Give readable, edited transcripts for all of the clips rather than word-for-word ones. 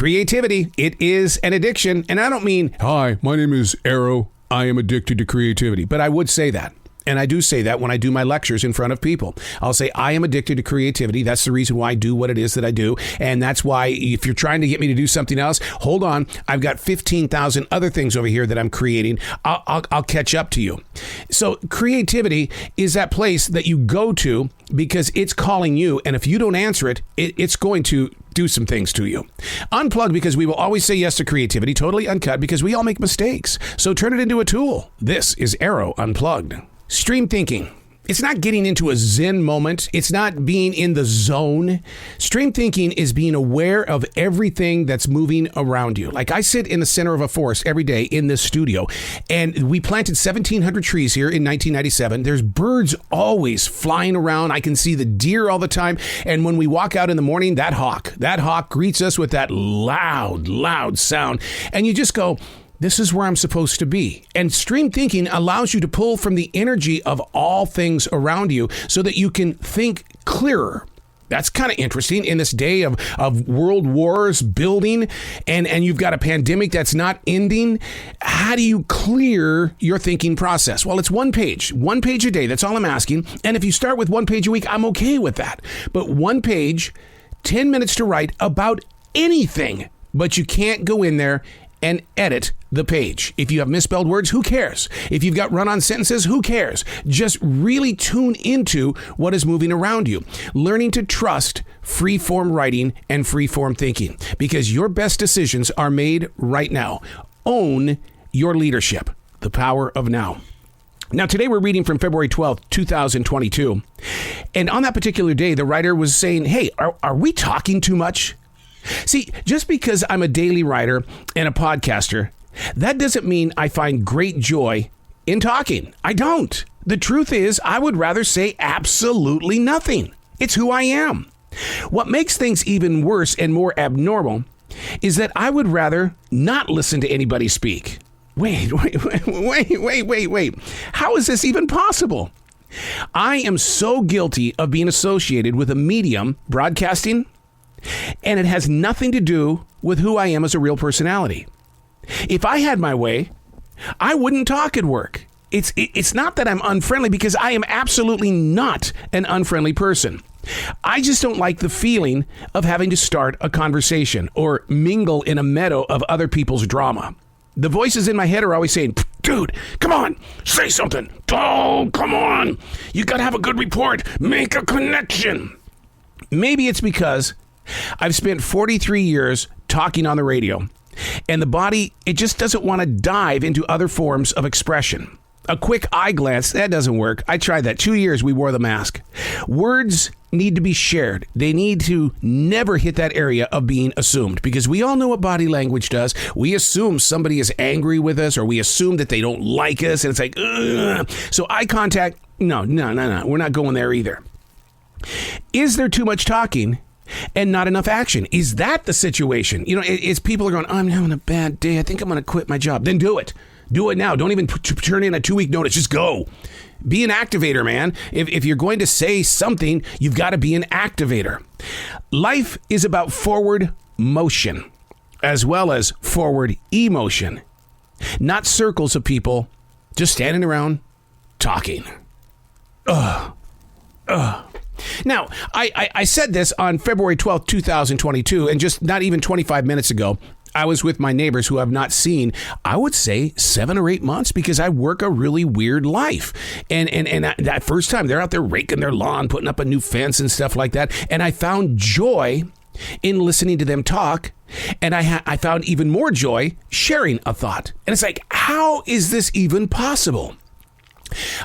Creativity, it is an addiction. And I don't mean, hi, my name is Arroe. I am addicted to creativity. But I would say that. And I do say that when I do my lectures in front of people. I'll say, I am addicted to creativity. That's the reason why I do what it is that I do. And that's why if you're trying to get me to do something else, hold on. I've got 15,000 other things over here that I'm creating. I'll catch up to you. So creativity is that place that you go to because it's calling you. And if you don't answer it, it's going to do some things to you. Unplugged, because we will always say yes to creativity. Totally uncut, because we all make mistakes. So turn it into a tool. This is Arroe Unplugged. Stream thinking. It's not getting into a Zen moment. It's not being in the zone. Stream thinking is being aware of everything that's moving around you. Like I sit in the center of a forest every day in this studio, and we planted 1,700 trees here in 1997. There's birds always flying around. I can see the deer all the time. And when we walk out in the morning, that hawk greets us with that loud sound. And you just go, this is where I'm supposed to be. And stream thinking allows you to pull from the energy of all things around you so that you can think clearer. That's kind of interesting in this day of world wars building and you've got a pandemic that's not ending. How do you clear your thinking process? Well, it's one page a day. That's all I'm asking. And if you start with 1 page a week, I'm okay with that. But 1 page, 10 minutes to write about anything, but you can't go in there and edit the page. If you have misspelled words, who cares? If you've got run-on sentences, who cares? Just really tune into what is moving around you. Learning to trust free-form writing and free-form thinking, because your best decisions are made right now. Own your leadership. The power of now. Now, today we're reading from February 12th, 2022. And on that particular day, the writer was saying, hey, are we talking too much? See, just because I'm a daily writer and a podcaster, that doesn't mean I find great joy in talking. I don't. The truth is, I would rather say absolutely nothing. It's who I am. What makes things even worse and more abnormal is that I would rather not listen to anybody speak. Wait. How is this even possible? I am so guilty of being associated with a medium, broadcasting, and it has nothing to do with who I am as a real personality. If I had my way, I wouldn't talk at work. It's not that I'm unfriendly, because I am absolutely not an unfriendly person. I just don't like the feeling of having to start a conversation or mingle in a meadow of other people's drama. The voices in my head are always saying, dude, come on, say something. Oh, come on. You got to have a good report. Make a connection. Maybe it's because I've spent 43 years talking on the radio, and the body, it just doesn't want to dive into other forms of expression. A quick eye glance, that doesn't work. I tried that. 2 years we wore the mask. Words need to be shared. They need to never hit that area of being assumed, because we all know what body language does. We assume somebody is angry with us, or we assume that they don't like us, and it's like, ugh. So eye contact, no. We're not going there either. Is there too much talking and not enough action? Is that the situation? You know, it's people are going, I'm having a bad day. I think I'm going to quit my job. Then do it. Do it now. Don't even turn in a 2-week notice. Just go. Be an activator, man. If you're going to say something, you've got to be an activator. Life is about forward motion as well as forward emotion, not circles of people just standing around talking. Now, I said this on February 12th, 2022, and just not even 25 minutes ago, I was with my neighbors who I've not seen, I would say 7 or 8 months, because I work a really weird life. And that first time, they're out there raking their lawn, putting up a new fence and stuff like that. And I found joy in listening to them talk. And I found even more joy sharing a thought. And it's like, how is this even possible?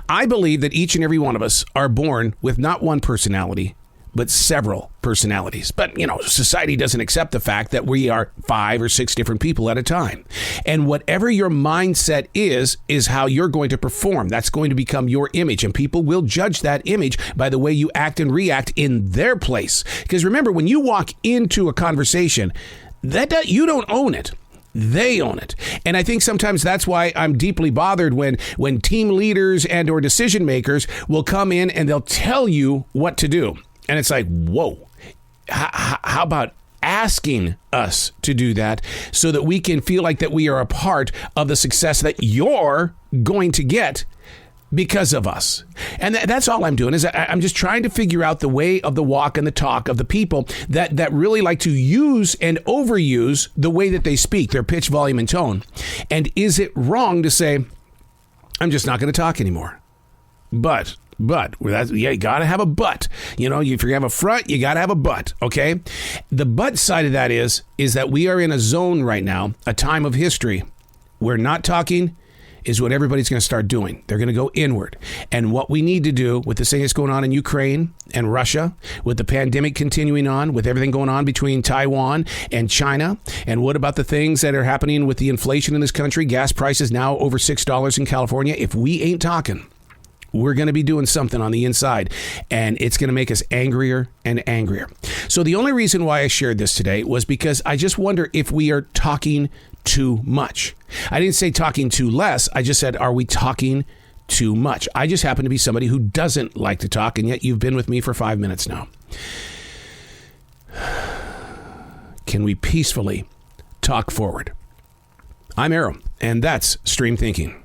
I believe that each and every one of us are born with not one personality, but several personalities. But, you know, society doesn't accept the fact that we are 5 or 6 different people at a time. And whatever your mindset is how you're going to perform. That's going to become your image. And people will judge that image by the way you act and react in their place. Because remember, when you walk into a conversation, that you don't own it. They own it. And I think sometimes that's why I'm deeply bothered when team leaders and or decision makers will come in and they'll tell you what to do. And it's like, whoa, how about asking us to do that so that we can feel like that we are a part of the success that you're going to get because of us. And that's all I'm doing is I'm just trying to figure out the way of the walk and the talk of the people that really like to use and overuse the way that they speak, their pitch, volume, and tone. And is it wrong to say, I'm just not going to talk anymore? But you got to have a but. If you're going to have a front, you got to have a but, okay? The but side of that is that we are in a zone right now, a time of history, where not talking is what everybody's going to start doing. They're going to go inward. And what we need to do with this thing that's going on in Ukraine and Russia, with the pandemic continuing on, with everything going on between Taiwan and China, and what about the things that are happening with the inflation in this country, gas prices now over $6 in California, if we ain't talking, we're going to be doing something on the inside, and it's going to make us angrier and angrier. So the only reason why I shared this today was because I just wonder if we are talking too much. I didn't say talking too less. I just said, are we talking too much? I just happen to be somebody who doesn't like to talk, and yet you've been with me for 5 minutes now. Can we peacefully talk forward? I'm Arroe, and that's Stream Thinking.